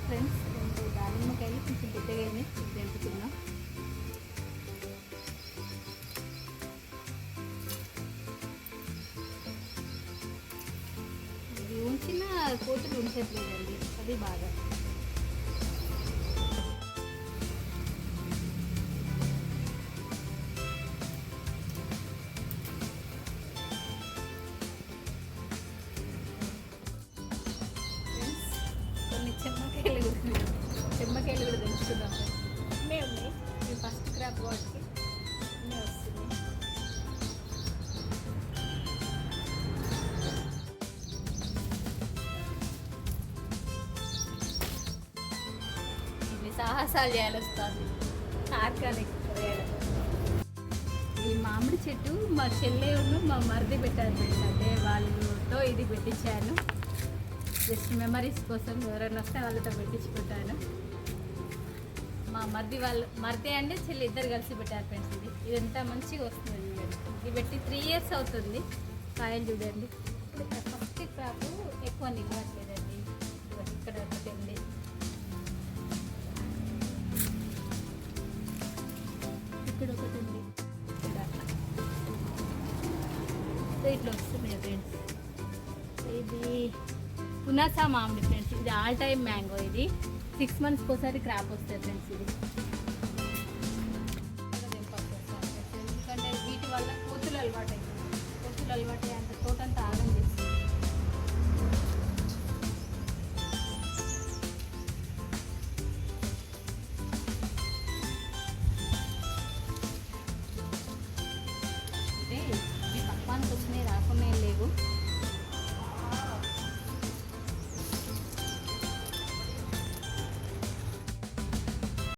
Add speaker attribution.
Speaker 1: Friends, రెండు దానిమ్మకాయలు కొంచెం పెద్దగా తెంపుతున్నాం. ఇది ఉంచిన కోతులు ఉంచట్లేదండి, అది బాగా. కొన్ని చెమ్మకాయలు కూడా తెంచుకుందాం. ఉన్నాయి మేము ఫస్ట్ క్రాప్ వాటికి అన్నీ వస్తున్నాయి. ఇవి సాహసాలు చేయాలి వస్తుంది, ఆర్గానిక్ వేయడం. ఈ మామిడి చెట్టు మా చెల్లెను మా మరిది పెట్టారు ఫ్రెండ్స్, అంటే వాళ్ళతో ఇది పెట్టించాను. జస్ట్ మెమరీస్ కోసం ఎవరైనా వస్తే వాళ్ళతో పెట్టించుకుంటాను. మా మరిది అంటే చెల్లి ఇద్దరు కలిసి పెట్టారు ఫ్రెండ్స్. ఇది ఎంత మంచిగా వస్తుంది చూడండి. ఇది పెట్టి 3 years అవుతుంది. కాయలు చూడండి. ఫస్ట్ క్రాప్ ఎక్కువ నిలవట్లేదండి. ఇక్కడ ఒకటి ఉంది, ఇక్కడ ఒకటి ఉంది, ఇట్లా వస్తుంది ఫ్రెండ్స్. ఇది పునాసా మామిడి ఫ్రెండ్స్. ఇది ఆల్ టైమ్ మ్యాంగో. ఇది 6 months ఒకసారి క్రాప్ వస్తుంది ఫ్రెండ్స్. ఇది ఎందుకంటే వీటి వల్ల కోతులు అలవాటు అవుతుంది. కోతులు అలవాటు అంత తోటంతా ఆగం చేస్తుంది.